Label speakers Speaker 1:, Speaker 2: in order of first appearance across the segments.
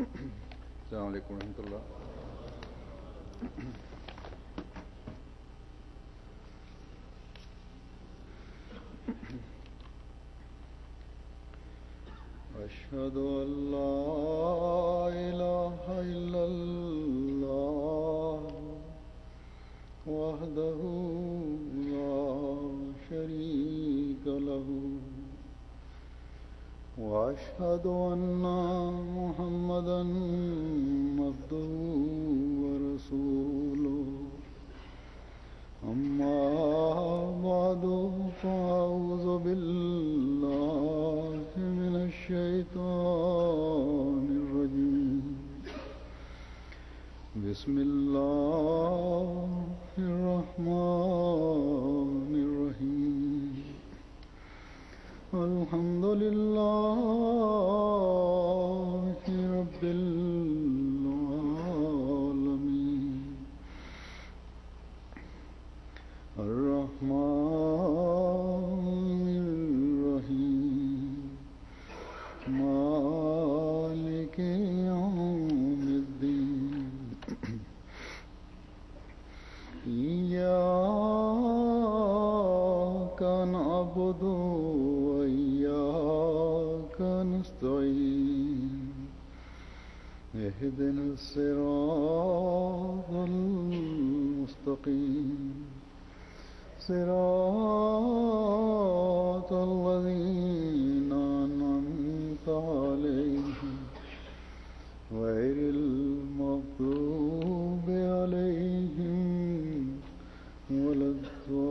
Speaker 1: السلام علیکم ورحمۃ اللہ. اشہد ان لا الہ الا اللہ وحدہ لا شریک لہ واشهد ان محمدا عبده ورسوله اما بعد فاعوذ بالله من الشیطان الرجیم بسم اللہ الرحمن الرحیم الحمد للہ رب العالمین الرحمن الرحیم مالک یوم الدین ایاک نعبد اهدنا الصراط المستقيم صراط الذين أنعمت عليهم غير المغضوب عليهم ولا الضالين.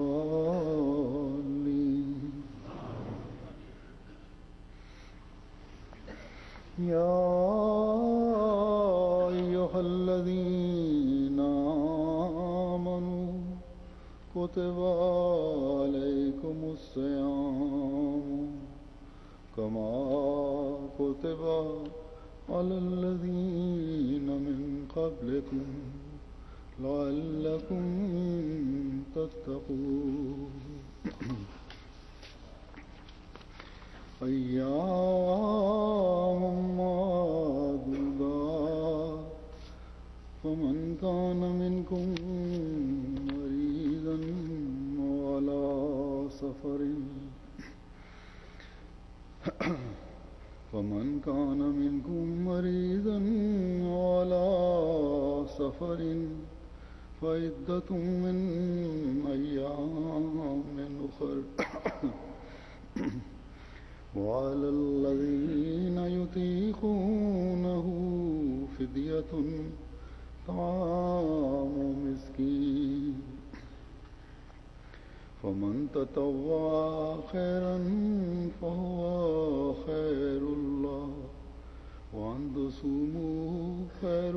Speaker 1: يا أيها الذين آمنوا كتب عليكم الصيام كما كتب على الذين من قبلكم لعلكم تتقون. أيام معدودات فمن كان منكم مريضا وعلى سفر فعدة من أيام أخر وعلى الذين يطيقونه فدية طعام مسكين فمن تطوع خيرا فهو خير له وأن تصوموا خير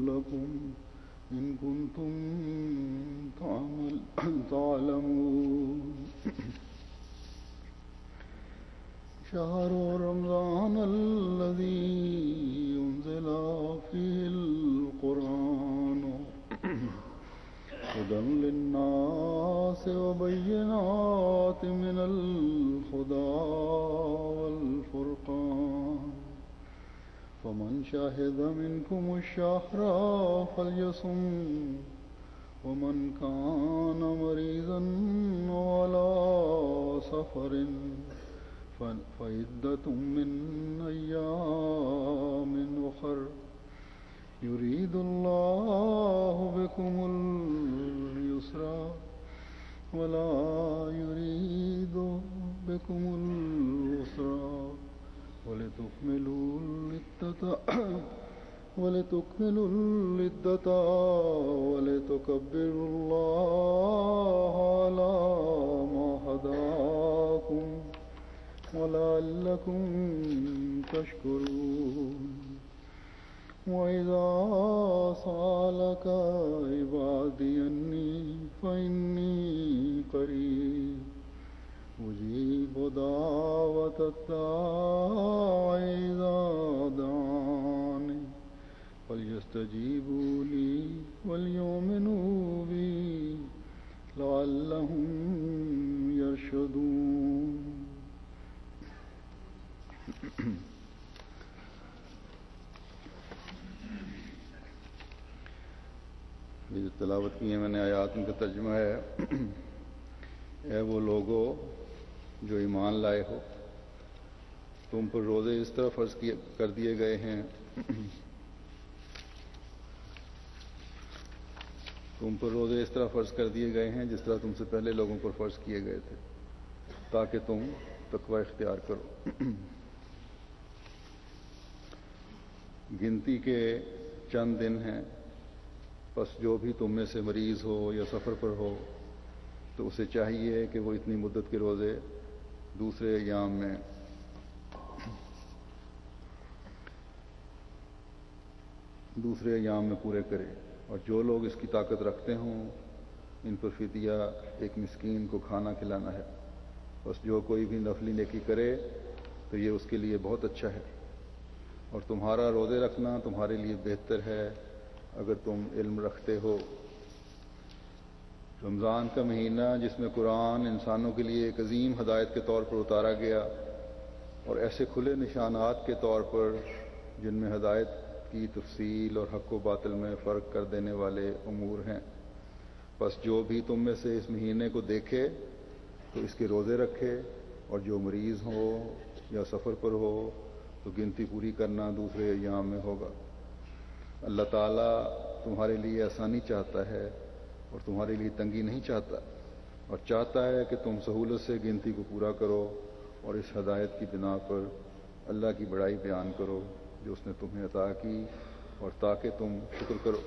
Speaker 1: لكم إن كنتم تعلمون. شهر رمضان الذي أنزل فيه القرآن هدى للناس وبينات من الهدى والفرقان فمن شهد منكم الشهر فليصم ومن كان مريضا وعلى سفر فعدة من أيام أخر يريد الله بكم اليسر ولا يريد بكم العسر ولتكملوا العدة ولتكبروا الله على ما هداكم ولعلكم تشكرون. وإذا سألك عبادي عني فإني قريب أجيب دعوة الداع إذا دعاني فليستجيبوا لي وليؤمنوا بي لعلهم يرشدون. جو تلاوت کی ہیں میں نے آیات، ان کا ترجمہ ہے اے وہ لوگو جو ایمان لائے ہو، تم پر روزے اس طرح فرض کر دیے گئے ہیں تم پر روزے اس طرح فرض کر دیے گئے ہیں جس طرح تم سے پہلے لوگوں پر فرض کیے گئے تھے، تاکہ تم تقوی اختیار کرو۔ گنتی کے چند دن ہیں، پس جو بھی تم میں سے مریض ہو یا سفر پر ہو تو اسے چاہیے کہ وہ اتنی مدت کے روزے دوسرے ایام میں پورے کرے، اور جو لوگ اس کی طاقت رکھتے ہوں ان پر فدیہ ایک مسکین کو کھانا کھلانا ہے۔ بس جو کوئی بھی نفلی نیکی کرے تو یہ اس کے لیے بہت اچھا ہے، اور تمہارا روزے رکھنا تمہارے لیے بہتر ہے اگر تم علم رکھتے ہو۔ رمضان کا مہینہ جس میں قرآن انسانوں کے لیے ایک عظیم ہدایت کے طور پر اتارا گیا، اور ایسے کھلے نشانات کے طور پر جن میں ہدایت کی تفصیل اور حق و باطل میں فرق کر دینے والے امور ہیں، بس جو بھی تم میں سے اس مہینے کو دیکھے تو اس کے روزے رکھے، اور جو مریض ہو یا سفر پر ہو تو گنتی پوری کرنا دوسرے ایام میں ہوگا۔ اللہ تعالیٰ تمہارے لیے آسانی چاہتا ہے اور تمہارے لیے تنگی نہیں چاہتا، اور چاہتا ہے کہ تم سہولت سے گنتی کو پورا کرو اور اس ہدایت کی بنا پر اللہ کی بڑائی بیان کرو جو اس نے تمہیں عطا کی، اور تاکہ تم شکر کرو۔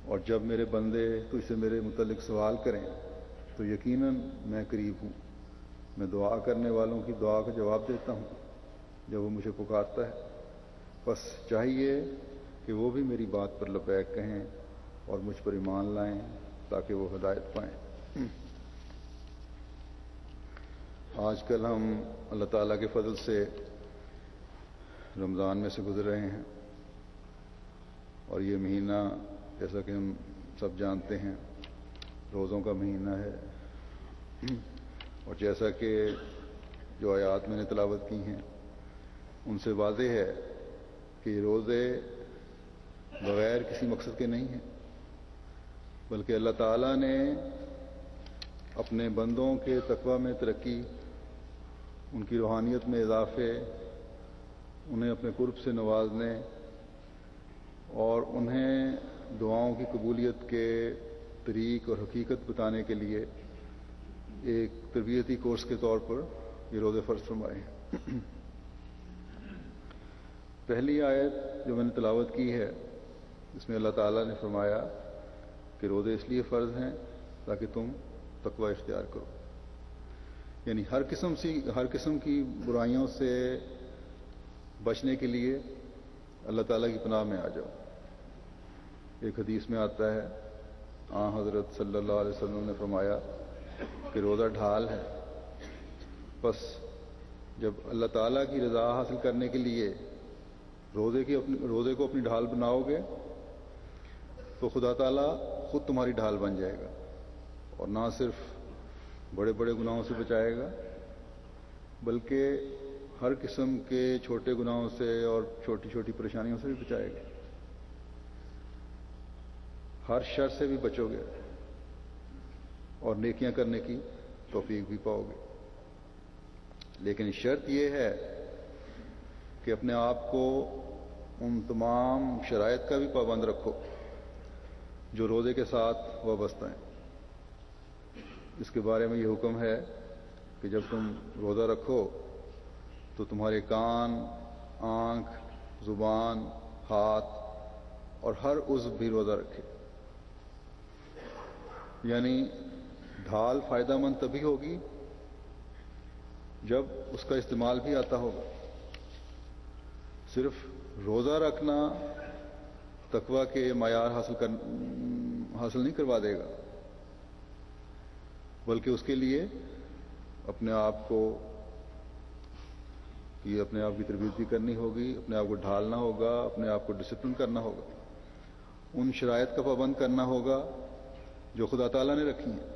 Speaker 1: اور جب میرے بندے تو اسے میرے متعلق سوال کریں تو یقیناً میں قریب ہوں، میں دعا کرنے والوں کی دعا کا جواب دیتا ہوں جب وہ مجھے پکارتا ہے۔ بس چاہیے کہ وہ بھی میری بات پر لبیک کہیں اور مجھ پر ایمان لائیں تاکہ وہ ہدایت پائیں۔ آج کل ہم اللہ تعالیٰ کے فضل سے رمضان میں سے گزر رہے ہیں، اور یہ مہینہ جیسا کہ ہم سب جانتے ہیں روزوں کا مہینہ ہے، اور جیسا کہ جو آیات میں نے تلاوت کی ہیں ان سے واضح ہے کہ یہ روزے بغیر کسی مقصد کے نہیں ہیں، بلکہ اللہ تعالیٰ نے اپنے بندوں کے تقوی میں ترقی، ان کی روحانیت میں اضافے، انہیں اپنے قرب سے نوازنے اور انہیں دعاؤں کی قبولیت کے طریق اور حقیقت بتانے کے لیے ایک تربیتی کورس کے طور پر یہ روزے فرض فرمائے ہیں۔ پہلی آیت جو میں نے تلاوت کی ہے اس میں اللہ تعالیٰ نے فرمایا کہ روزے اس لیے فرض ہیں تاکہ تم تقوی اختیار کرو، یعنی ہر قسم کی برائیوں سے بچنے کے لیے اللہ تعالیٰ کی پناہ میں آ جاؤ۔ ایک حدیث میں آتا ہے حضرت صلی اللہ علیہ وسلم نے فرمایا کہ روزہ ڈھال ہے، بس جب اللہ تعالیٰ کی رضا حاصل کرنے کے لیے روزے کو اپنی ڈھال بناؤ گے تو خدا تعالیٰ خود تمہاری ڈھال بن جائے گا، اور نہ صرف بڑے بڑے گناہوں سے بچائے گا بلکہ ہر قسم کے چھوٹے گناہوں سے اور چھوٹی چھوٹی پریشانیوں سے بھی بچائے گا، ہر شر سے بھی بچو گے اور نیکیاں کرنے کی توفیق بھی پاؤ گے۔ لیکن شرط یہ ہے کہ اپنے آپ کو ان تمام شرائط کا بھی پابند رکھو جو روزے کے ساتھ وابستہ ہیں۔ اس کے بارے میں یہ حکم ہے کہ جب تم روزہ رکھو تو تمہارے کان، آنکھ، زبان، ہاتھ اور ہر عضو بھی روزہ رکھے، یعنی ڈھال فائدہ مند تبھی ہوگی جب اس کا استعمال بھی آتا ہوگا۔ صرف روزہ رکھنا تقوی کے معیار حاصل نہیں کروا دے گا، بلکہ اس کے لیے اپنے آپ کی تربیت بھی کرنی ہوگی، اپنے آپ کو ڈھالنا ہوگا، اپنے آپ کو ڈسپلن کرنا ہوگا، ان شرائط کا پابند کرنا ہوگا جو خدا تعالیٰ نے رکھی ہیں،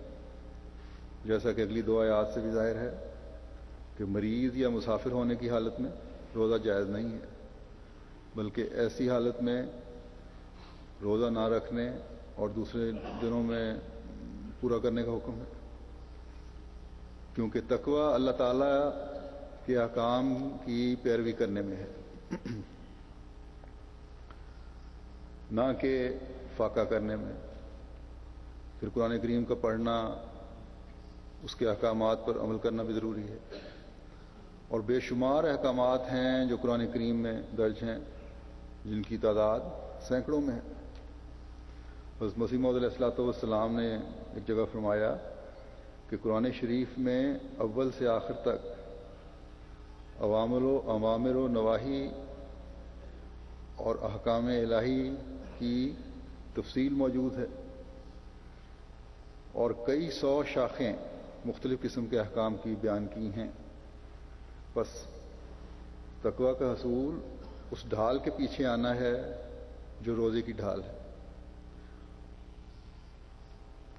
Speaker 1: جیسا کہ اگلی دو آیات سے بھی ظاہر ہے کہ مریض یا مسافر ہونے کی حالت میں روزہ جائز نہیں ہے، بلکہ ایسی حالت میں روزہ نہ رکھنے اور دوسرے دنوں میں پورا کرنے کا حکم ہے، کیونکہ تقوی اللہ تعالیٰ کے احکام کی پیروی کرنے میں ہے، نہ کہ فاقہ کرنے میں۔ پھر قرآن کریم کا پڑھنا، اس کے احکامات پر عمل کرنا بھی ضروری ہے، اور بے شمار احکامات ہیں جو قرآن کریم میں درج ہیں، جن کی تعداد سینکڑوں میں ہے۔ حضرت مسیح موعود علیہ الصلوۃ والسلام نے ایک جگہ فرمایا کہ قرآن شریف میں اول سے آخر تک اوامر و نواہی اور احکام الہی کی تفصیل موجود ہے، اور کئی سو شاخیں مختلف قسم کے احکام کی بیان کی ہیں۔ بس تقوی کا حصول اس ڈھال کے پیچھے آنا ہے جو روزے کی ڈھال ہے،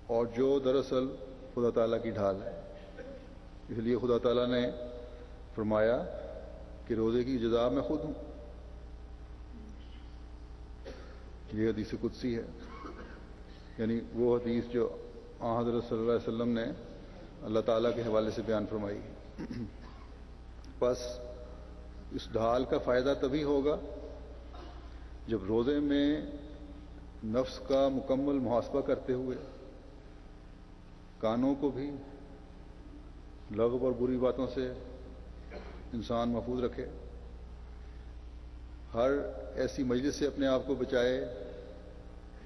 Speaker 1: اور جو دراصل خدا تعالیٰ کی ڈھال ہے۔ اس لیے خدا تعالیٰ نے فرمایا کہ روزے کی جزا میں خود ہوں۔ یہ حدیث قدسی ہے، یعنی وہ حدیث جو حضرت صلی اللہ علیہ وسلم نے اللہ تعالیٰ کے حوالے سے بیان فرمائی۔ بس اس ڈھال کا فائدہ تبھی ہوگا جب روزے میں نفس کا مکمل محاسبہ کرتے ہوئے کانوں کو بھی لغو اور بری باتوں سے انسان محفوظ رکھے، ہر ایسی مجلس سے اپنے آپ کو بچائے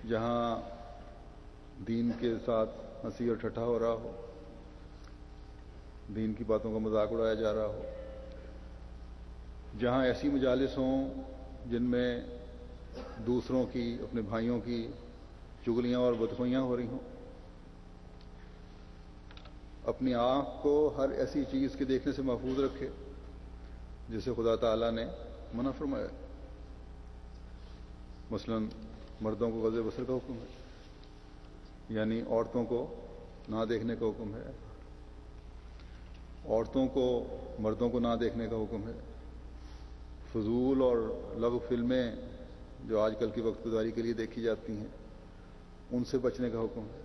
Speaker 1: جہاں دین کے ساتھ ہنسی اور ٹھٹھا ہو رہا ہو، دین کی باتوں کا مذاق اڑایا جا رہا ہو، جہاں ایسی مجالس ہوں جن میں دوسروں کی، اپنے بھائیوں کی چغلیاں اور بدخوئیاں ہو رہی ہوں۔ اپنی آنکھ کو ہر ایسی چیز کے دیکھنے سے محفوظ رکھے جسے خدا تعالیٰ نے منع فرمایا۔ مثلا مردوں کو غض بصر کا حکم ہے، یعنی عورتوں کو نہ دیکھنے کا حکم ہے، عورتوں کو مردوں کو نہ دیکھنے کا حکم ہے۔ فضول اور لغو فلمیں جو آج کل کی وقت گزاری کے لیے دیکھی جاتی ہیں، ان سے بچنے کا حکم ہے۔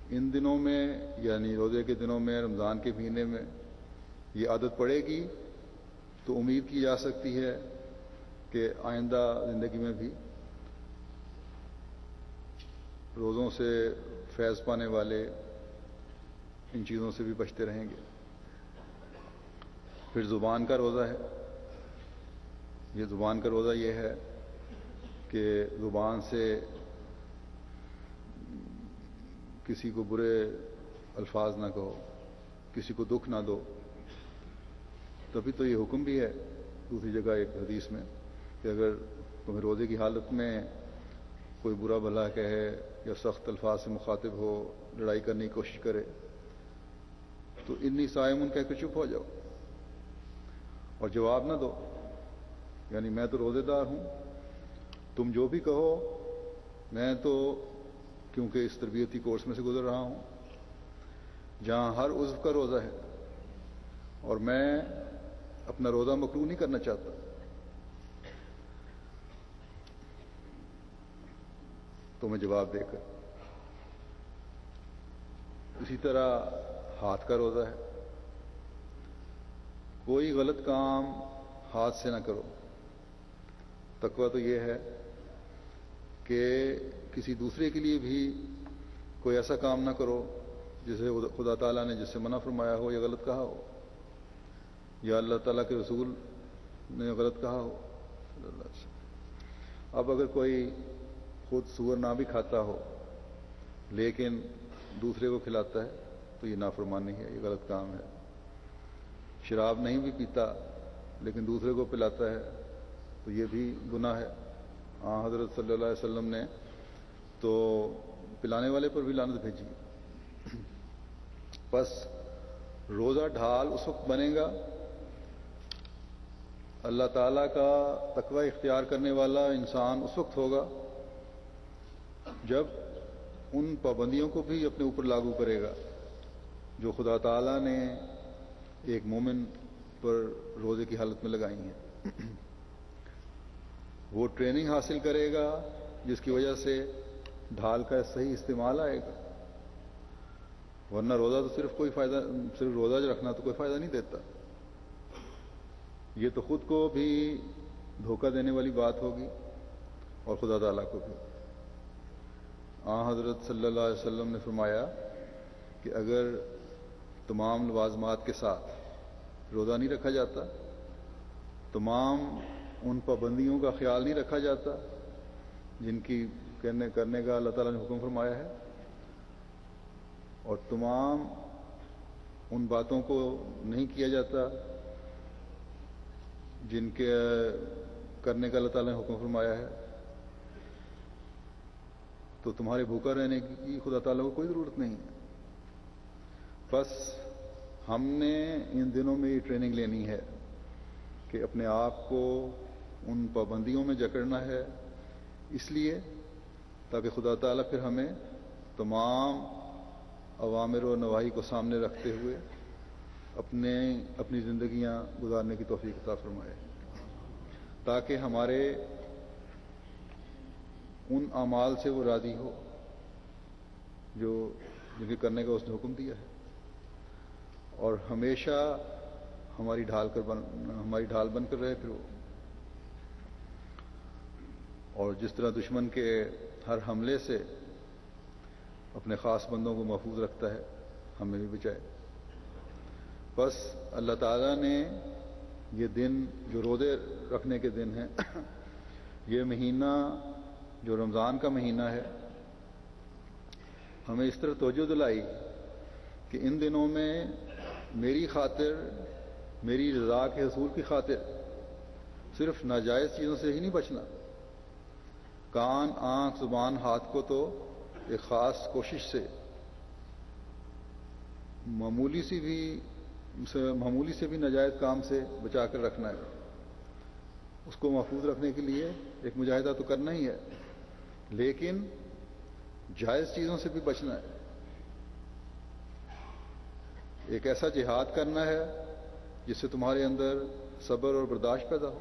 Speaker 1: ان دنوں میں، یعنی روزے کے دنوں میں، رمضان کے مہینے میں یہ عادت پڑے گی تو امید کی جا سکتی ہے کہ آئندہ زندگی میں بھی روزوں سے فیض پانے والے ان چیزوں سے بھی بچتے رہیں گے۔ پھر زبان کا روزہ ہے۔ یہ زبان کا روزہ یہ ہے کہ زبان سے کسی کو برے الفاظ نہ کہو، کسی کو دکھ نہ دو۔ تبھی تو یہ حکم بھی ہے دوسری جگہ ایک حدیث میں کہ اگر تمہیں روزے کی حالت میں کوئی برا بھلا کہے یا سخت الفاظ سے مخاطب ہو، لڑائی کرنے کی کوشش کرے، تو انی صائمٌ کہہ کے چپ ہو جاؤ اور جواب نہ دو، یعنی میں تو روزے دار ہوں، تم جو بھی کہو، میں تو کیونکہ اس تربیتی کورس میں سے گزر رہا ہوں جہاں ہر عضو کا روزہ ہے، اور میں اپنا روزہ مکروہ نہیں کرنا چاہتا۔ تو میں جواب دے کر، اسی طرح ہاتھ کا روزہ ہے۔ کوئی غلط کام ہاتھ سے نہ کرو۔ تقویٰ تو یہ ہے کہ کسی دوسرے کے لیے بھی کوئی ایسا کام نہ کرو جسے خدا تعالیٰ نے جس سے منع فرمایا ہو یا غلط کہا ہو، یا اللہ تعالیٰ کے رسول نے غلط کہا ہو صلی اللہ علیہ وسلم۔ اب اگر کوئی خود سور نہ بھی کھاتا ہو لیکن دوسرے کو کھلاتا ہے تو یہ نافرمانی ہے، یہ غلط کام ہے۔ شراب نہیں بھی پیتا لیکن دوسرے کو پلاتا ہے تو یہ بھی گناہ ہے۔ حضرت صلی اللہ علیہ وسلم نے تو پلانے والے پر بھی لعنت بھیجی۔ بس روزہ ڈھال اس وقت بنے گا، اللہ تعالیٰ کا تقوی اختیار کرنے والا انسان اس وقت ہوگا جب ان پابندیوں کو بھی اپنے اوپر لاگو کرے گا جو خدا تعالیٰ نے ایک مومن پر روزے کی حالت میں لگائی ہیں۔ وہ ٹریننگ حاصل کرے گا جس کی وجہ سے ڈھال کا صحیح استعمال آئے گا. ورنہ روزہ تو صرف روزہ رکھنا تو کوئی فائدہ نہیں دیتا. یہ تو خود کو بھی دھوکہ دینے والی بات ہوگی اور خدا تعالیٰ کو بھی. حضرت صلی اللہ علیہ وسلم نے فرمایا کہ اگر تمام لوازمات کے ساتھ روزہ نہیں رکھا جاتا، تمام ان پابندیوں کا خیال نہیں رکھا جاتا جن کی کرنے کا اللہ تعالیٰ نے حکم فرمایا ہے، اور تمام ان باتوں کو نہیں کیا جاتا جن کے کرنے کا اللہ تعالیٰ نے حکم فرمایا ہے، تو تمہارے بھوکا رہنے کی خدا تعالیٰ کو کوئی ضرورت نہیں ہے. بس ہم نے ان دنوں میں یہ ٹریننگ لینی ہے کہ اپنے آپ کو ان پابندیوں میں جکڑنا ہے، اس لیے تاکہ خدا تعالیٰ پھر ہمیں تمام اوامر و نواہی کو سامنے رکھتے ہوئے اپنی زندگیاں گزارنے کی توفیق عطا فرمائے، تاکہ ہمارے ان اعمال سے وہ راضی ہو جن کے کرنے کا اس نے حکم دیا ہے، اور ہمیشہ ہماری ڈھال بن کر رہے پھر وہ. اور جس طرح دشمن کے ہر حملے سے اپنے خاص بندوں کو محفوظ رکھتا ہے، ہمیں بھی بچائے. بس اللہ تعالیٰ نے یہ دن جو روزے رکھنے کے دن ہیں، یہ مہینہ جو رمضان کا مہینہ ہے، ہمیں اس طرح توجہ دلائی کہ ان دنوں میں میری خاطر، میری رضا کے حصول کی خاطر صرف ناجائز چیزوں سے ہی نہیں بچنا. کان، آنکھ، زبان، ہاتھ کو تو ایک خاص کوشش سے معمولی سے بھی ناجائز کام سے بچا کر رکھنا ہے. اس کو محفوظ رکھنے کے لیے ایک مجاہدہ تو کرنا ہی ہے، لیکن جائز چیزوں سے بھی بچنا ہے. ایک ایسا جہاد کرنا ہے جس سے تمہارے اندر صبر اور برداشت پیدا ہو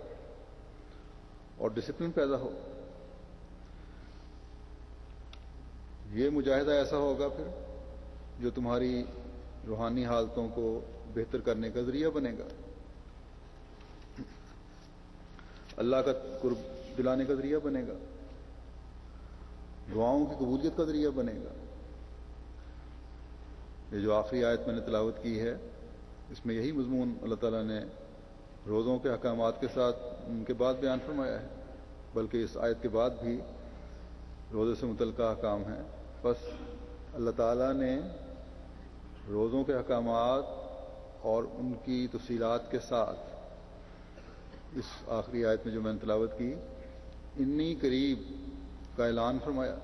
Speaker 1: اور ڈسپلن پیدا ہو. یہ مجاہدہ ایسا ہوگا پھر جو تمہاری روحانی حالتوں کو بہتر کرنے کا ذریعہ بنے گا، اللہ کا قرب دلانے کا ذریعہ بنے گا، دعاؤں کی قبولیت کا ذریعہ بنے گا. یہ جو آخری آیت میں نے تلاوت کی ہے، اس میں یہی مضمون اللہ تعالیٰ نے روزوں کے احکامات کے ساتھ ان کے بعد بیان فرمایا ہے، بلکہ اس آیت کے بعد بھی روزے سے متعلقہ احکام ہیں. بس اللہ تعالیٰ نے روزوں کے احکامات اور ان کی تفصیلات کے ساتھ اس آخری آیت میں جو میں نے تلاوت کی، انی قریب کا اعلان فرمایا.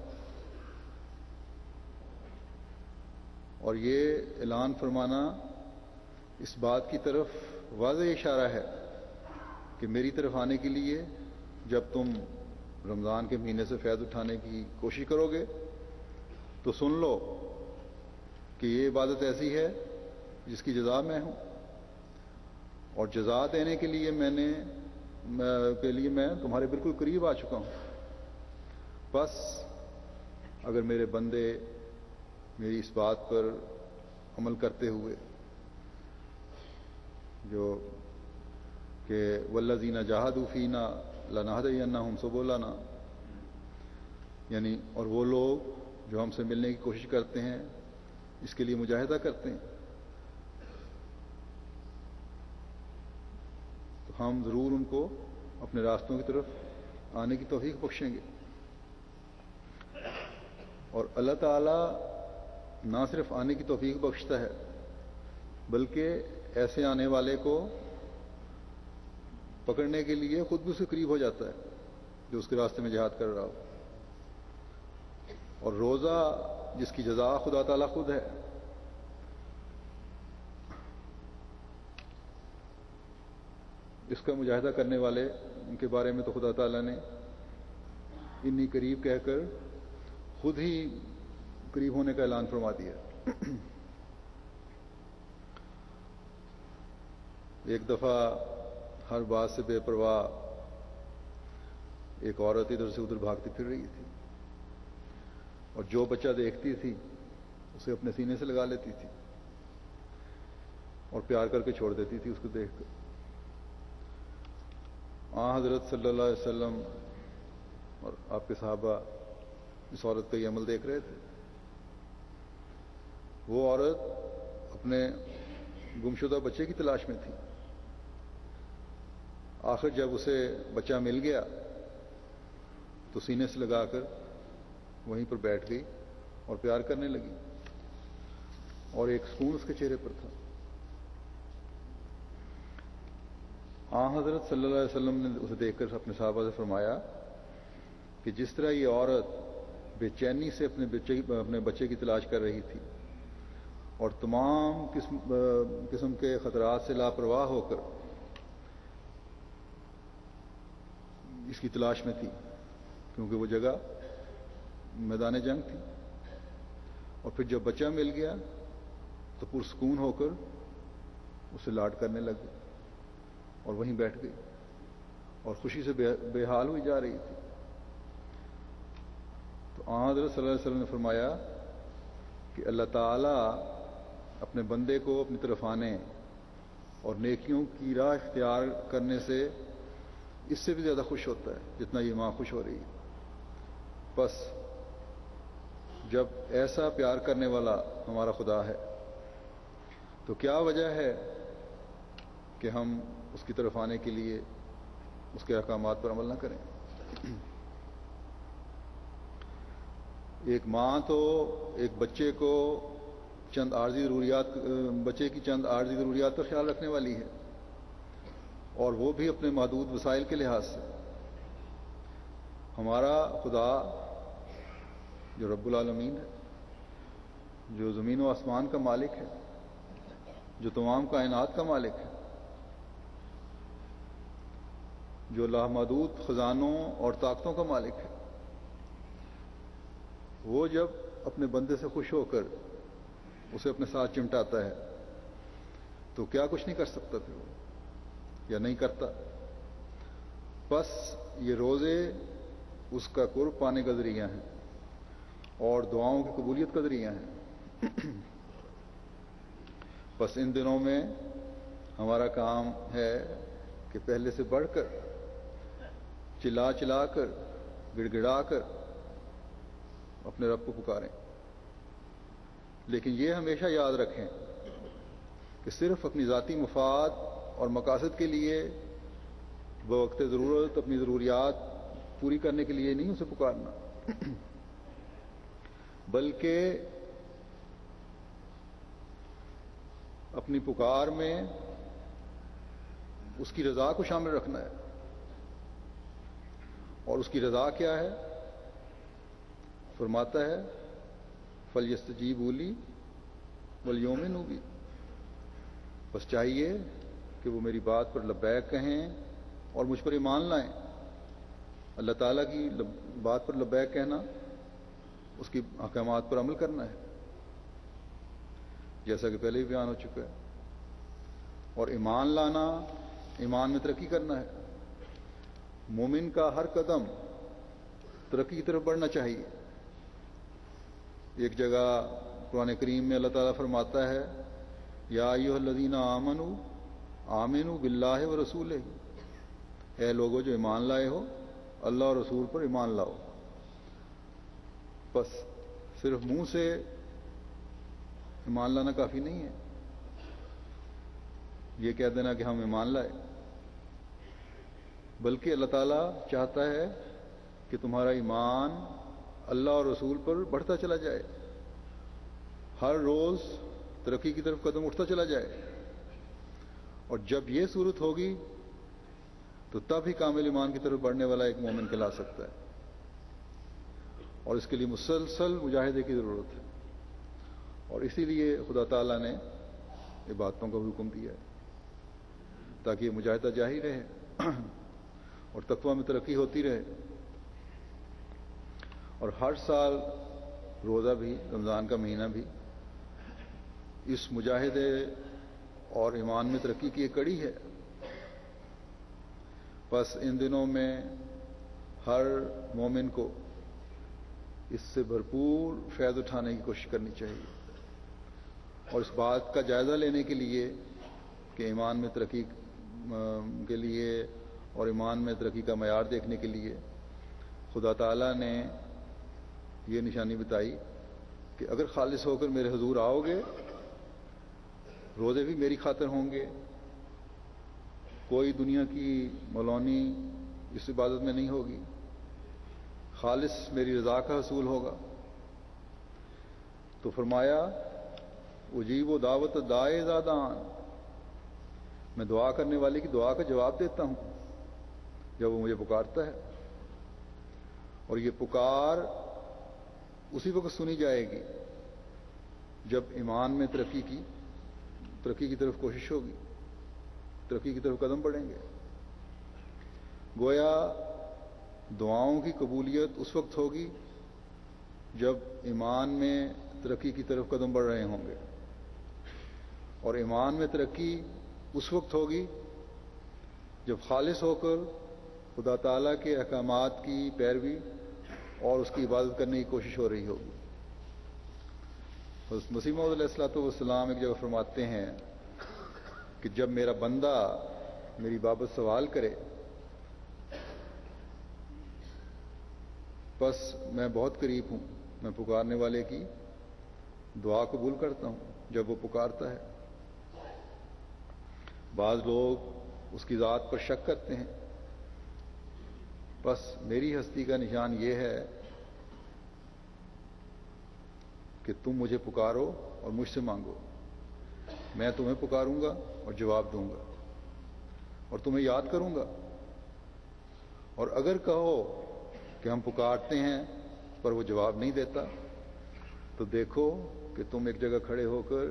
Speaker 1: اور یہ اعلان فرمانا اس بات کی طرف واضح اشارہ ہے کہ میری طرف آنے کے لیے جب تم رمضان کے مہینے سے فیض اٹھانے کی کوشش کرو گے تو سن لو کہ یہ عبادت ایسی ہے جس کی جزا میں ہوں، اور جزا دینے کے لیے میں تمہارے بالکل قریب آ چکا ہوں. بس اگر میرے بندے میری اس بات پر عمل کرتے ہوئے جو کہ والذین جاہدوا فینا لنہدینہم سبلنا، یعنی اور وہ لوگ جو ہم سے ملنے کی کوشش کرتے ہیں، اس کے لیے مجاہدہ کرتے ہیں، تو ہم ضرور ان کو اپنے راستوں کی طرف آنے کی توفیق بخشیں گے. اور اللہ تعالیٰ نہ صرف آنے کی توفیق بخشتا ہے بلکہ ایسے آنے والے کو پکڑنے کے لیے خود بھی اس کے قریب ہو جاتا ہے جو اس کے راستے میں جہاد کر رہا ہو. اور روزہ جس کی جزا خدا تعالیٰ خود ہے، اس کا مجاہدہ کرنے والے ان کے بارے میں تو خدا تعالیٰ نے انی قریب کہہ کر خود ہی قریب ہونے کا اعلان فرما دیا. ایک دفعہ ہر بات سے بے پرواہ ایک عورت ادھر سے ادھر بھاگتی پھر رہی تھی، اور جو بچہ دیکھتی تھی اسے اپنے سینے سے لگا لیتی تھی اور پیار کر کے چھوڑ دیتی تھی اس کو دیکھ کر۔ حضرت صلی اللہ علیہ وسلم اور آپ کے صحابہ اس عورت کا یہ عمل دیکھ رہے تھے۔ وہ عورت اپنے گمشدہ بچے کی تلاش میں تھی۔ آخر جب اسے بچہ مل گیا تو سینے سے لگا کر وہیں پر بیٹھ گئی اور پیار کرنے لگی، اور ایک سکون اس کے چہرے پر تھا۔ حضرت صلی اللہ علیہ وسلم نے اسے دیکھ کر اپنے صحابہ سے فرمایا کہ جس طرح یہ عورت بے چینی سے اپنے بچے کی تلاش کر رہی تھی اور تمام قسم کے خطرات سے لاپرواہ ہو کر اس کی تلاش میں تھی، کیونکہ وہ جگہ میدان جنگ تھی، اور پھر جب بچہ مل گیا تو پرسکون ہو کر اسے لاڈ کرنے لگ گئی اور وہیں بیٹھ گئی اور خوشی سے بے حال ہوئی جا رہی تھی۔ تو حضرت صلی اللہ علیہ وسلم نے فرمایا کہ اللہ تعالیٰ اپنے بندے کو اپنی طرف آنے اور نیکیوں کی راہ اختیار کرنے سے اس سے بھی زیادہ خوش ہوتا ہے جتنا یہ ماں خوش ہو رہی ہے۔ بس جب ایسا پیار کرنے والا ہمارا خدا ہے تو کیا وجہ ہے کہ ہم اس کی طرف آنے کے لیے اس کے احکامات پر عمل نہ کریں؟ ایک ماں تو ایک بچے کو بچے کی چند عارضی ضروریات پر خیال رکھنے والی ہے، اور وہ بھی اپنے محدود وسائل کے لحاظ سے۔ ہمارا خدا جو رب العالمین ہے، جو زمین و آسمان کا مالک ہے، جو تمام کائنات کا مالک ہے، جو لامحدود خزانوں اور طاقتوں کا مالک ہے، وہ جب اپنے بندے سے خوش ہو کر اسے اپنے ساتھ چمٹاتا ہے تو کیا کچھ نہیں کر سکتا پھر وہ، یا نہیں کرتا؟ بس یہ روزے اس کا قرب پانے کا ذریعہ ہیں اور دعاؤں کی قبولیت کا ذریعہ ہیں۔ بس ان دنوں میں ہمارا کام ہے کہ پہلے سے بڑھ کر چلا چلا کر گڑ گڑا کر اپنے رب کو پکاریں، لیکن یہ ہمیشہ یاد رکھیں کہ صرف اپنی ذاتی مفاد اور مقاصد کے لیے بوقت ضرورت اپنی ضروریات پوری کرنے کے لیے نہیں اسے پکارنا، بلکہ اپنی پکار میں اس کی رضا کو شامل رکھنا ہے۔ اور اس کی رضا کیا ہے؟ فرماتا ہے فَلْيَسْتَجِيبُوا لِي وَلْيُؤْمِنُوا بِي، بس چاہیے کہ وہ میری بات پر لبیک کہیں اور مجھ پر ایمان لائیں۔ اللہ تعالیٰ کی بات پر لبیک کہنا اس کی احکامات پر عمل کرنا ہے، جیسا کہ پہلے ہی بیان ہو چکا ہے، اور ایمان لانا ایمان میں ترقی کرنا ہے۔ مومن کا ہر قدم ترقی کی طرف بڑھنا چاہیے۔ ایک جگہ قرآن کریم میں اللہ تعالیٰ فرماتا ہے یا ایھا الذین آمنوا آمنوا باللہ ورسولہ، اے لوگو جو ایمان لائے ہو اللہ اور رسول پر ایمان لاؤ۔ بس صرف منہ سے ایمان لانا کافی نہیں ہے، یہ کہہ دینا کہ ہم ایمان لائے، بلکہ اللہ تعالیٰ چاہتا ہے کہ تمہارا ایمان اللہ اور رسول پر بڑھتا چلا جائے، ہر روز ترقی کی طرف قدم اٹھتا چلا جائے، اور جب یہ صورت ہوگی تو تب ہی کامل ایمان کی طرف بڑھنے والا ایک مومن کہلا سکتا ہے، اور اس کے لیے مسلسل مجاہدے کی ضرورت ہے۔ اور اسی لیے خدا تعالیٰ نے عبادتوں کا حکم دیا ہے تاکہ یہ مجاہدہ جاری رہے اور تقویٰ میں ترقی ہوتی رہے۔ اور ہر سال روزہ بھی، رمضان کا مہینہ بھی اس مجاہدے اور ایمان میں ترقی کی ایک کڑی ہے۔ بس ان دنوں میں ہر مومن کو اس سے بھرپور فیض اٹھانے کی کوشش کرنی چاہیے، اور اس بات کا جائزہ لینے کے لیے کہ ایمان میں ترقی کے لیے اور ایمان میں ترقی کا معیار دیکھنے کے لیے خدا تعالیٰ نے یہ نشانی بتائی کہ اگر خالص ہو کر میرے حضور آؤ گے، روزے بھی میری خاطر ہوں گے، کوئی دنیا کی مولونی اس عبادت میں نہیں ہوگی، خالص میری رضا کا حصول ہوگا، تو فرمایا اجیب و دعوت دائے زادان، میں دعا کرنے والے کی دعا کا جواب دیتا ہوں جب وہ مجھے پکارتا ہے، اور یہ پکار اسی وقت سنی جائے گی جب ایمان میں ترقی کی طرف کوشش ہوگی، ترقی کی طرف قدم بڑھیں گے۔ گویا دعاؤں کی قبولیت اس وقت ہوگی جب ایمان میں ترقی کی طرف قدم بڑھ رہے ہوں گے، اور ایمان میں ترقی اس وقت ہوگی جب خالص ہو کر خدا تعالیٰ کے احکامات کی پیروی اور اس کی عبادت کرنے کی کوشش ہو رہی ہوگی۔ حضرت مسیح موعود علیہ الصلوۃ والسلام ایک جگہ فرماتے ہیں کہ جب میرا بندہ میری بابت سوال کرے بس میں بہت قریب ہوں، میں پکارنے والے کی دعا قبول کرتا ہوں جب وہ پکارتا ہے۔ بعض لوگ اس کی ذات پر شک کرتے ہیں، بس میری ہستی کا نشان یہ ہے کہ تم مجھے پکارو اور مجھ سے مانگو، میں تمہیں پکاروں گا اور جواب دوں گا اور تمہیں یاد کروں گا، اور اگر کہو کہ ہم پکارتے ہیں پر وہ جواب نہیں دیتا تو دیکھو کہ تم ایک جگہ کھڑے ہو کر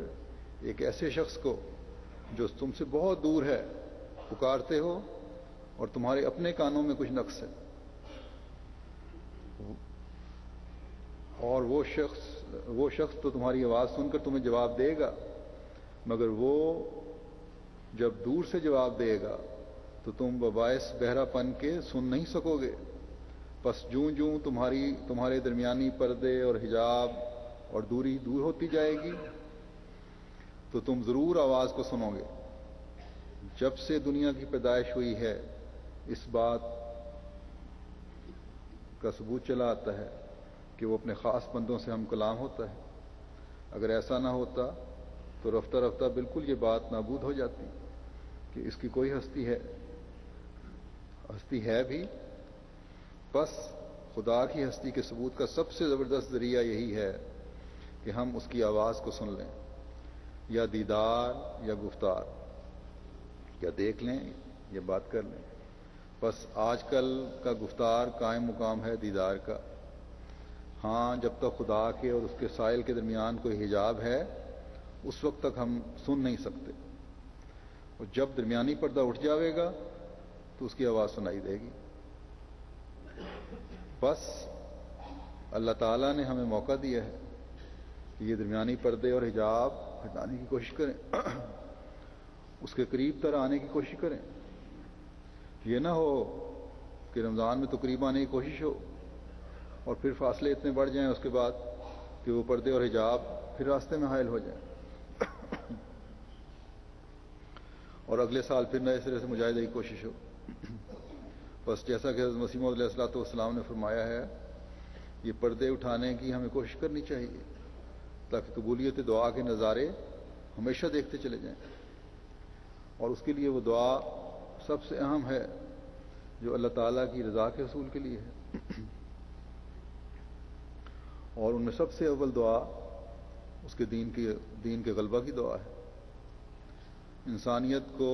Speaker 1: ایک ایسے شخص کو جو تم سے بہت دور ہے پکارتے ہو اور تمہارے اپنے کانوں میں کچھ نقص ہے، اور وہ شخص تو تمہاری آواز سن کر تمہیں جواب دے گا، مگر وہ جب دور سے جواب دے گا تو تم بباعث بہرا پن کے سن نہیں سکو گے، پس جوں تمہارے درمیانی پردے اور حجاب اور دوری دور ہوتی جائے گی تو تم ضرور آواز کو سنو گے۔ جب سے دنیا کی پیدائش ہوئی ہے اس بات کا ثبوت چلا آتا ہے کہ وہ اپنے خاص بندوں سے ہم کلام ہوتا ہے، اگر ایسا نہ ہوتا تو رفتہ رفتہ بالکل یہ بات نابود ہو جاتی کہ اس کی کوئی ہستی ہے بھی، بس خدا کی ہستی کے ثبوت کا سب سے زبردست ذریعہ یہی ہے کہ ہم اس کی آواز کو سن لیں، یا دیدار یا گفتار، یا دیکھ لیں یا بات کر لیں۔ بس آج کل کا گفتار قائم مقام ہے دیدار کا، ہاں جب تک خدا کے اور اس کے سائل کے درمیان کوئی حجاب ہے اس وقت تک ہم سن نہیں سکتے، اور جب درمیانی پردہ اٹھ جاوے گا تو اس کی آواز سنائی دے گی۔ بس اللہ تعالیٰ نے ہمیں موقع دیا ہے کہ یہ درمیانی پردے اور حجاب ہٹانے کی کوشش کریں، اس کے قریب تر آنے کی کوشش کریں۔ یہ نہ ہو کہ رمضان میں تو قریب آنے کی کوشش ہو اور پھر فاصلے اتنے بڑھ جائیں اس کے بعد کہ وہ پردے اور حجاب پھر راستے میں حائل ہو جائیں، اور اگلے سال پھر نئے سرے سے مجاہدے کی کوشش ہو۔ بس جیسا کہ حضرت مسیح موعود علیہ الصلوۃ والسلام نے فرمایا ہے، یہ پردے اٹھانے کی ہمیں کوشش کرنی چاہیے تاکہ قبولیت دعا کے نظارے ہمیشہ دیکھتے چلے جائیں، اور اس کے لیے وہ دعا سب سے اہم ہے جو اللہ تعالیٰ کی رضا کے حصول کے لیے ہے، اور ان میں سب سے اول دعا اس کے دین کے غلبہ کی دعا ہے، انسانیت کو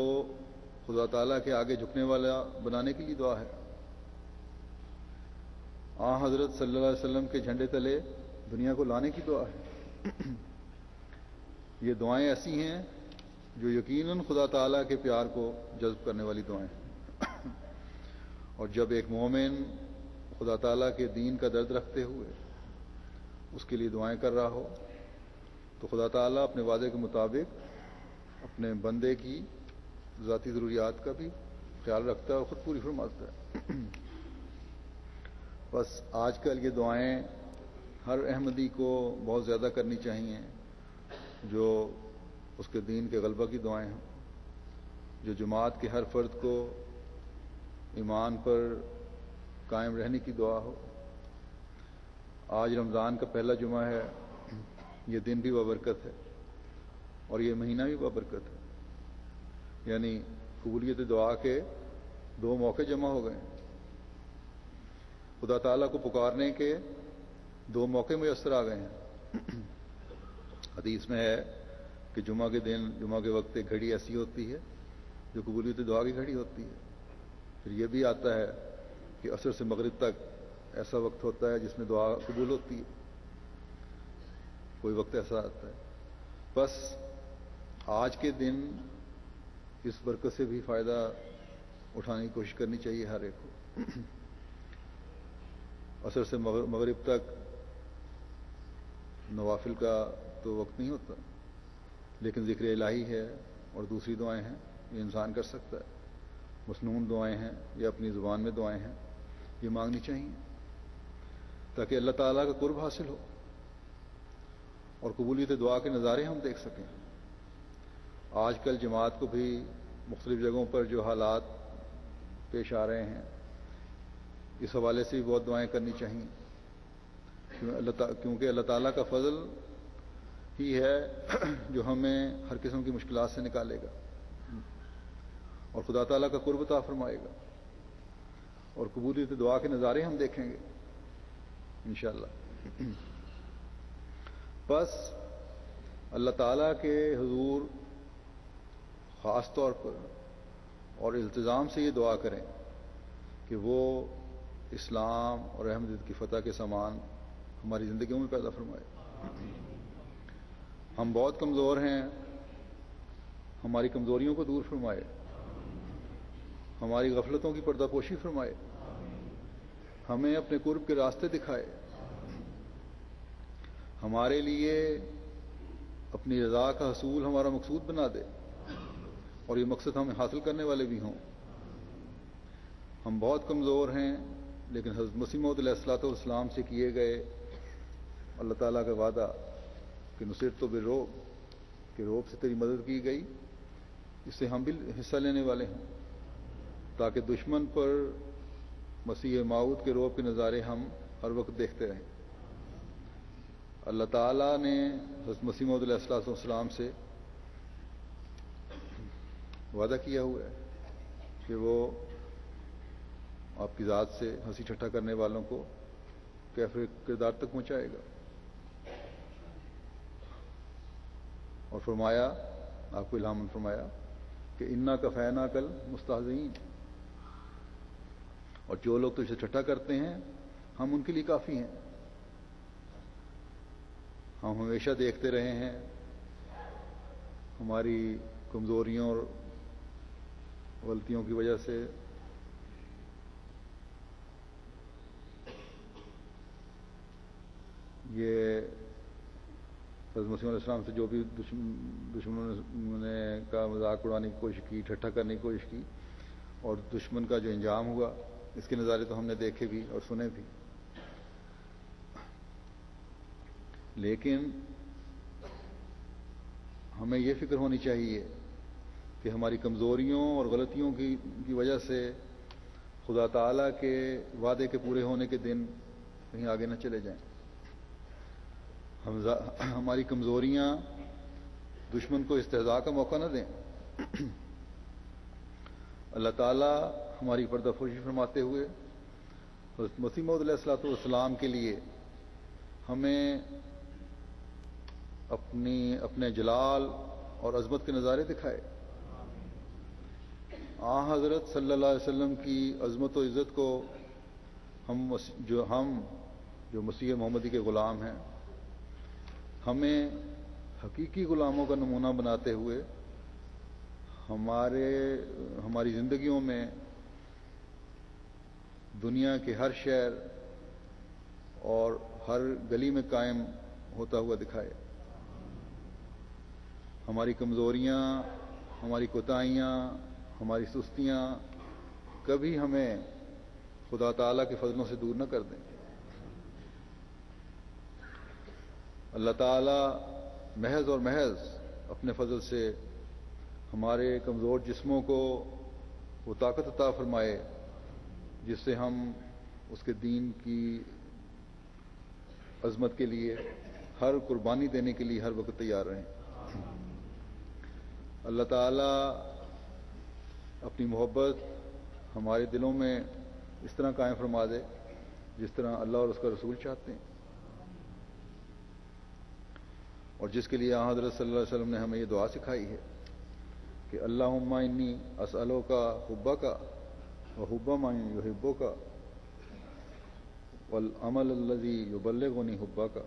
Speaker 1: خدا تعالیٰ کے آگے جھکنے والا بنانے کے لیے دعا ہے، حضرت صلی اللہ علیہ وسلم کے جھنڈے تلے دنیا کو لانے کی دعا ہے۔ یہ دعائیں ایسی ہیں جو یقیناً خدا تعالیٰ کے پیار کو جذب کرنے والی دعائیں ہیں، اور جب ایک مومن خدا تعالیٰ کے دین کا درد رکھتے ہوئے اس کے لیے دعائیں کر رہا ہو تو خدا تعالیٰ اپنے وعدے کے مطابق اپنے بندے کی ذاتی ضروریات کا بھی خیال رکھتا ہے اور خود پوری فرماتا ہے۔ بس آج کل یہ دعائیں ہر احمدی کو بہت زیادہ کرنی چاہیے، جو اس کے دین کے غلبہ کی دعائیں ہیں، جو جماعت کے ہر فرد کو ایمان پر قائم رہنے کی دعا ہو۔ آج رمضان کا پہلا جمعہ ہے، یہ دن بھی بابرکت ہے اور یہ مہینہ بھی بابرکت ہے، یعنی قبولیت دعا کے 2 موقع جمع ہو گئے ہیں۔ خدا تعالیٰ کو پکارنے کے 2 موقع میسر آ گئے ہیں۔ حدیث میں ہے کہ جمعہ کے دن، جمعہ کے وقت ایک گھڑی ایسی ہوتی ہے جو قبولیت دعا کی گھڑی ہوتی ہے۔ پھر یہ بھی آتا ہے کہ عصر سے مغرب تک ایسا وقت ہوتا ہے جس میں دعا قبول ہوتی ہے، کوئی وقت ایسا آتا ہے۔ بس آج کے دن اس برکت سے بھی فائدہ اٹھانے کی کوشش کرنی چاہیے ہر ایک کو۔ عصر سے مغرب تک نوافل کا تو وقت نہیں ہوتا، لیکن ذکر الہی ہے اور دوسری دعائیں ہیں، یہ انسان کر سکتا ہے۔ مسنون دعائیں ہیں یا اپنی زبان میں دعائیں ہیں، یہ مانگنی چاہیے تاکہ اللہ تعالیٰ کا قرب حاصل ہو اور قبولیت دعا کے نظارے ہم دیکھ سکیں۔ آج کل جماعت کو بھی مختلف جگہوں پر جو حالات پیش آ رہے ہیں، اس حوالے سے بھی بہت دعائیں کرنی چاہیے، کیونکہ اللہ تعالیٰ کا فضل ہی ہے جو ہمیں ہر قسم کی مشکلات سے نکالے گا اور خدا تعالیٰ کا قرب عطا فرمائے گا اور قبولیت دعا کے نظارے ہم دیکھیں گے انشاءاللہ۔ بس اللہ تعالیٰ کے حضور خاص طور پر اور التزام سے یہ دعا کریں کہ وہ اسلام اور احمدیت کی فتح کے سامان ہماری زندگیوں میں پیدا فرمائے۔ ہم بہت کمزور ہیں، ہماری کمزوریوں کو دور فرمائے، ہماری غفلتوں کی پردہ پوشی فرمائے، ہمیں اپنے قرب کے راستے دکھائے، ہمارے لیے اپنی رضا کا حصول ہمارا مقصود بنا دے اور یہ مقصد ہمیں حاصل کرنے والے بھی ہوں۔ ہم بہت کمزور ہیں، لیکن حضرت مسیح موعود علیہ الصلوۃ والسلام سے کیے گئے اللہ تعالیٰ کا وعدہ کہ نصرت بالرعب، کہ رعب سے تیری مدد کی گئی، اس سے ہم بھی حصہ لینے والے ہیں تاکہ دشمن پر مسیح موعود کے رعب کے نظارے ہم ہر وقت دیکھتے رہیں۔ اللہ تعالیٰ نے حضرت مسیح موعود علیہ الصلوۃ والسلام سے وعدہ کیا ہوا ہے کہ وہ آپ کی ذات سے ہنسی ٹھٹھا کرنے والوں کو کیفر کردار تک پہنچائے گا، اور فرمایا، آپ کو الہام فرمایا کہ انا کفینا کل مستہزئین، اور جو لوگ تجھ سے ٹھٹھا کرتے ہیں ہم ان کے لیے کافی ہیں۔ ہم ہمیشہ دیکھتے رہے ہیں ہماری کمزوریوں اور غلطیوں کی وجہ سے یہ حضرت مسیح علیہ السلام سے جو بھی دشمنوں نے کا مذاق اڑانے کی کوشش کی، ٹھٹھا کرنے کی کوشش کی، اور دشمن کا جو انجام ہوا اس کے نظارے تو ہم نے دیکھے بھی اور سنے بھی۔ لیکن ہمیں یہ فکر ہونی چاہیے کہ ہماری کمزوریوں اور غلطیوں کی وجہ سے خدا تعالیٰ کے وعدے کے پورے ہونے کے دن کہیں آگے نہ چلے جائیں۔ ہماری کمزوریاں دشمن کو استہزاء کا موقع نہ دیں۔ اللہ تعالیٰ ہماری پردہ پوشی فرماتے ہوئے حضرت مسیح موعود علیہ الصلوۃ والسلام کے لیے ہمیں اپنے جلال اور عظمت کے نظارے دکھائے۔ حضرت صلی اللہ علیہ وسلم کی عظمت و عزت کو ہم جو مسیح محمدی کے غلام ہیں، ہمیں حقیقی غلاموں کا نمونہ بناتے ہوئے ہماری زندگیوں میں دنیا کے ہر شہر اور ہر گلی میں قائم ہوتا ہوا دکھائے۔ ہماری کمزوریاں، ہماری کوتاہیاں، ہماری سستیاں کبھی ہمیں خدا تعالیٰ کے فضلوں سے دور نہ کر دیں۔ اللہ تعالیٰ محض اور محض اپنے فضل سے ہمارے کمزور جسموں کو وہ طاقت عطا فرمائے جس سے ہم اس کے دین کی عظمت کے لیے ہر قربانی دینے کے لیے ہر وقت تیار رہیں۔ اللہ تعالیٰ اپنی محبت ہمارے دلوں میں اس طرح قائم فرما دے جس طرح اللہ اور اس کا رسول چاہتے ہیں، اور جس کے لیے حضرت صلی اللہ علیہ وسلم نے ہمیں یہ دعا سکھائی ہے کہ اللہم انی اسألوک حبک وحب من یحبک والعمل الذی یبلغنی حبک،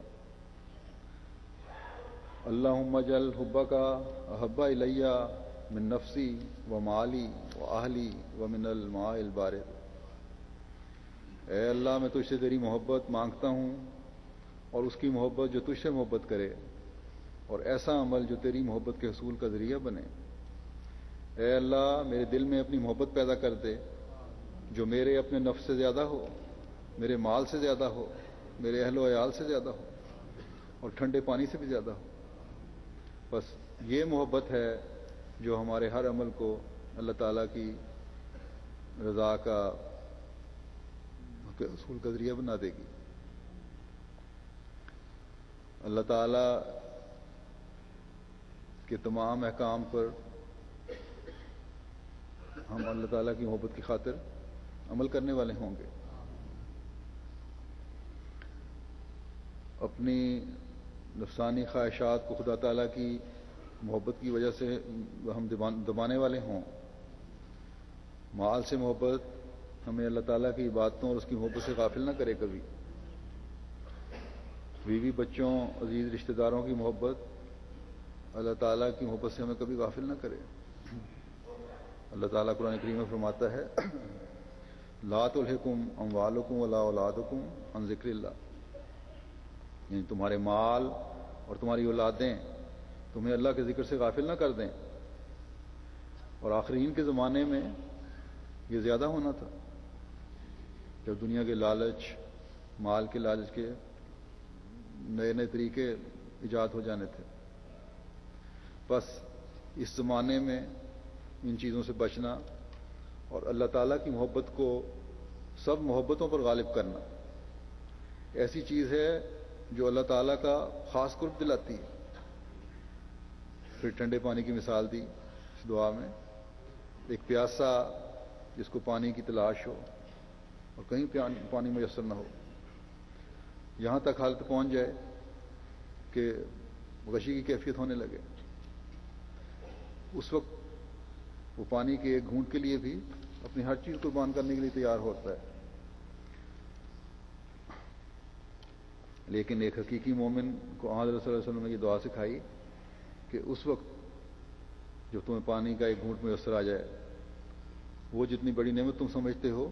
Speaker 1: اللہم اجعل حبک احب الی من نفسی ومالی واہلی ومن الماء البارد۔ اے اللہ، میں تجھ سے تیری محبت مانگتا ہوں اور اس کی محبت جو تجھ سے محبت کرے، اور ایسا عمل جو تیری محبت کے حصول کا ذریعہ بنے۔ اے اللہ، میرے دل میں اپنی محبت پیدا کر دے جو میرے اپنے نفس سے زیادہ ہو، میرے مال سے زیادہ ہو، میرے اہل و عیال سے زیادہ ہو، اور ٹھنڈے پانی سے بھی زیادہ ہو۔ بس یہ محبت ہے جو ہمارے ہر عمل کو اللہ تعالیٰ کی رضا کا حصول کا ذریعہ بنا دے گی۔ اللہ تعالیٰ کے تمام احکام پر ہم اللہ تعالیٰ کی محبت کی خاطر عمل کرنے والے ہوں گے۔ اپنی نفسانی خواہشات کو خدا تعالیٰ کی محبت کی وجہ سے ہم دبانے والے ہوں۔ مال سے محبت ہمیں اللہ تعالیٰ کی عبادتوں اور اس کی محبت سے غافل نہ کرے کبھی۔ بیوی بچوں عزیز رشتہ داروں کی محبت اللہ تعالیٰ کی محبت سے ہمیں کبھی غافل نہ کرے۔ اللہ تعالیٰ قرآن کریم میں فرماتا ہے لا تلہکم اموالکم ولا اولادکم عن ذکر اللہ، یعنی تمہارے مال اور تمہاری اولادیں تمہیں اللہ کے ذکر سے غافل نہ کر دیں۔ اور آخرین کے زمانے میں یہ زیادہ ہونا تھا جب دنیا کے لالچ، مال کے لالچ کے نئے نئے طریقے ایجاد ہو جانے تھے۔ بس اس زمانے میں ان چیزوں سے بچنا اور اللہ تعالیٰ کی محبت کو سب محبتوں پر غالب کرنا ایسی چیز ہے جو اللہ تعالیٰ کا خاص قرب دلاتی ہے۔ پھر ٹھنڈے پانی کی مثال دی اس دعا میں، ایک پیاسا جس کو پانی کی تلاش ہو اور کہیں پانی میسر نہ ہو، یہاں تک حالت پہنچ جائے کہ غشی کی کیفیت ہونے لگے، اس وقت وہ پانی کے ایک گھونٹ کے لیے بھی اپنی ہر چیز قربان کرنے کے لیے تیار ہوتا ہے۔ لیکن ایک حقیقی مومن کو حضرت صلی اللہ علیہ وسلم نے یہ دعا سکھائی کہ اس وقت جب تمہیں پانی کا ایک گھونٹ میسر آ جائے، وہ جتنی بڑی نعمت تم سمجھتے ہو،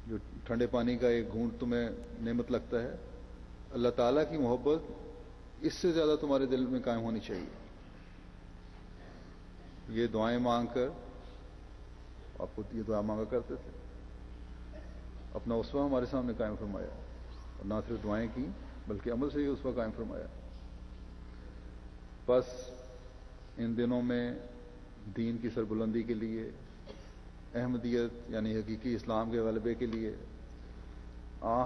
Speaker 1: جو ٹھنڈے پانی کا ایک گھونٹ تمہیں نعمت لگتا ہے، اللہ تعالیٰ کی محبت اس سے زیادہ تمہارے دل میں قائم ہونی چاہیے۔ یہ دعائیں مانگ کر آپ کو یہ دعا مانگا کرتے تھے، اپنا اسوہ ہمارے سامنے قائم فرمایا، اور نہ صرف دعائیں کی بلکہ عمل سے ہی اسوہ قائم فرمایا۔ بس ان دنوں میں دین کی سربلندی کے لیے، احمدیت یعنی حقیقی اسلام کے غلبے کے لیے،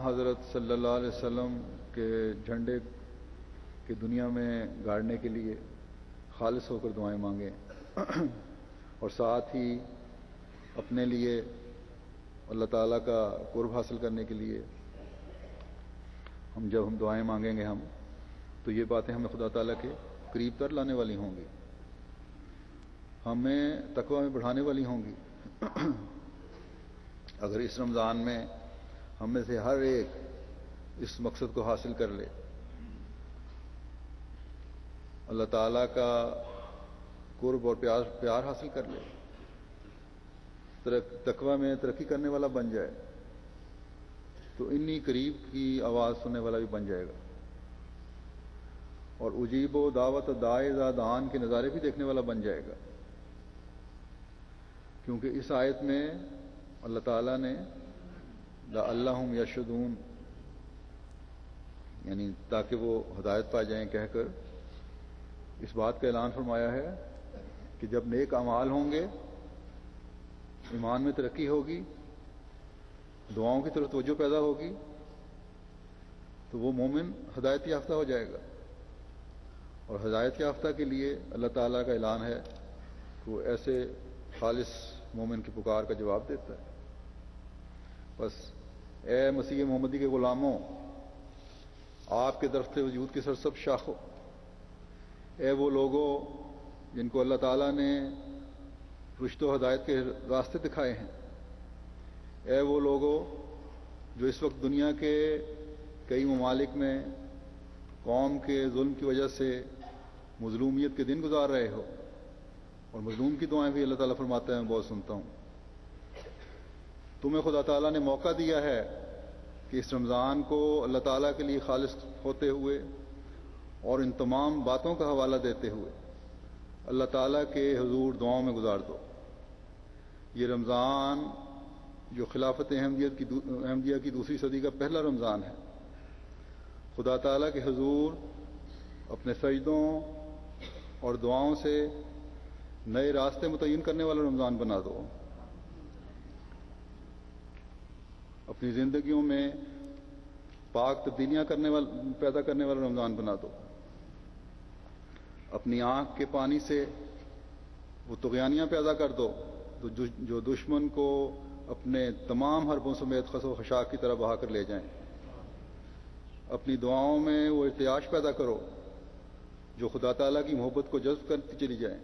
Speaker 1: حضرت صلی اللہ علیہ وسلم کے جھنڈے کی دنیا میں گاڑنے کے لیے خالص ہو کر دعائیں مانگیں، اور ساتھ ہی اپنے لیے اللہ تعالیٰ کا قرب حاصل کرنے کے لیے جب ہم دعائیں مانگیں گے تو یہ باتیں ہمیں خدا تعالیٰ کے قریب تر لانے والی ہوں گی، ہمیں تقویٰ میں بڑھانے والی ہوں گی۔ اگر اس رمضان میں ہم میں سے ہر ایک اس مقصد کو حاصل کر لے، اللہ تعالیٰ کا قرب اور پیار حاصل کر لے، تقویٰ میں ترقی کرنے والا بن جائے، تو انی قریب کی آواز سننے والا بھی بن جائے گا، اور اجیب و دعوت داعی دان کے نظارے بھی دیکھنے والا بن جائے گا۔ کیونکہ اس آیت میں اللہ تعالیٰ نے لعلہم یرشدون یعنی تاکہ وہ ہدایت پا جائیں کہہ کر اس بات کا اعلان فرمایا ہے کہ جب نیک اعمال ہوں گے، ایمان میں ترقی ہوگی، دعاؤں کی طرف توجہ پیدا ہوگی، تو وہ مومن ہدایت یافتہ ہو جائے گا. اور ہدایت یافتہ کے لیے اللہ تعالیٰ کا اعلان ہے کہ وہ ایسے خالص مومن کی پکار کا جواب دیتا ہے. بس اے مسیح محمدی کے غلاموں، آپ کے درخت وجود کی سرسب شاخوں، اے وہ لوگوں جن کو اللہ تعالیٰ نے رشد و ہدایت کے راستے دکھائے ہیں، اے وہ لوگوں جو اس وقت دنیا کے کئی ممالک میں قوم کے ظلم کی وجہ سے مظلومیت کے دن گزار رہے ہو، اور مظلوم کی دعائیں بھی اللہ تعالیٰ فرماتا ہے میں بہت سنتا ہوں. تمہیں خدا تعالیٰ نے موقع دیا ہے کہ اس رمضان کو اللہ تعالیٰ کے لیے خالص ہوتے ہوئے اور ان تمام باتوں کا حوالہ دیتے ہوئے اللہ تعالیٰ کے حضور دعاؤں میں گزار دو. یہ رمضان جو خلافت احمدیہ کی دوسری صدی کا پہلا رمضان ہے، خدا تعالیٰ کے حضور اپنے سجدوں اور دعاؤں سے نئے راستے متعین کرنے والا رمضان بنا دو. اپنی زندگیوں میں پاک تبدیلیاں پیدا کرنے والا رمضان بنا دو. اپنی آنکھ کے پانی سے وہ طغیانیاں پیدا کر دو جو دشمن کو اپنے تمام حربوں سمیت خس و خشاک کی طرح بہا کر لے جائیں. اپنی دعاؤں میں وہ ارتعاش پیدا کرو جو خدا تعالیٰ کی محبت کو جذب کرتی چلی جائیں،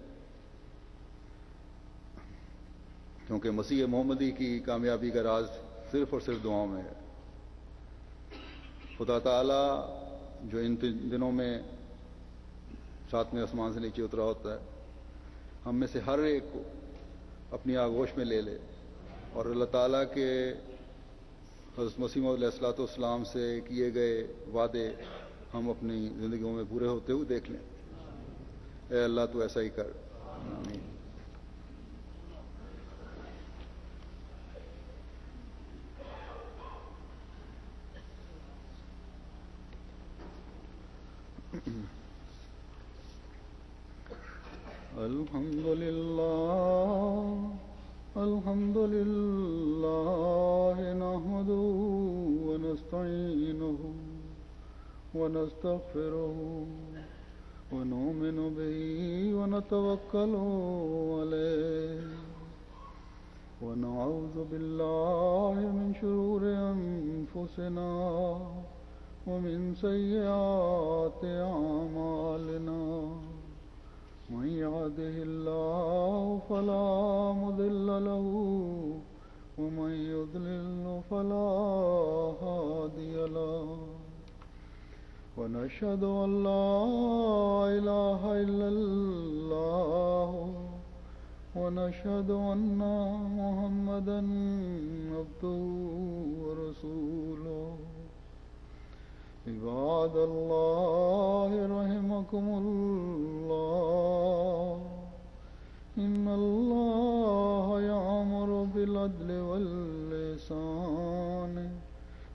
Speaker 1: کیونکہ مسیح محمدی کی کامیابی کا راز صرف اور صرف دعاؤں میں ہے. خدا تعالیٰ جو ان دنوں میں ساتویں آسمان سے نیچے اترا ہوتا ہے، ہم میں سے ہر ایک کو اپنی آغوش میں لے لے اور اللہ تعالیٰ کے حضرت مسیح موعود علیہ الصلوۃ والسلام سے کیے گئے وعدے ہم اپنی زندگیوں میں پورے ہوتے ہوئے دیکھ لیں. اے اللہ تو ایسا ہی کر. آمین. الحمد لله نحمده ونستعينه ونستغفره ونؤمن به ونتوكل عليه ونعوذ بالله من شرور أنفسنا ومن سيئات أعمالنا. من يهده الله فلا مضل له ومن يضلل فلا هادي له. ونشهد أن لا إله إلا الله ونشهد أن محمدا عبده ورسوله. عباد الله رحمكم الله، إن الله يأمر بالعدل والإحسان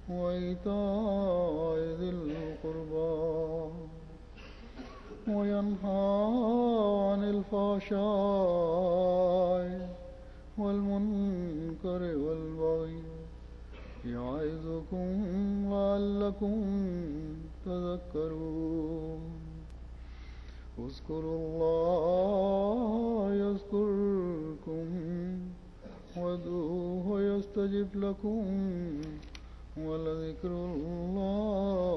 Speaker 1: وإيتاء ذي القربى وينهى عن الفحشاء والمنكر والبغي يعظكم لعلكم تذكرون. اذكروا الله يذكركم وادعوه يستجب لكم ولذكر الله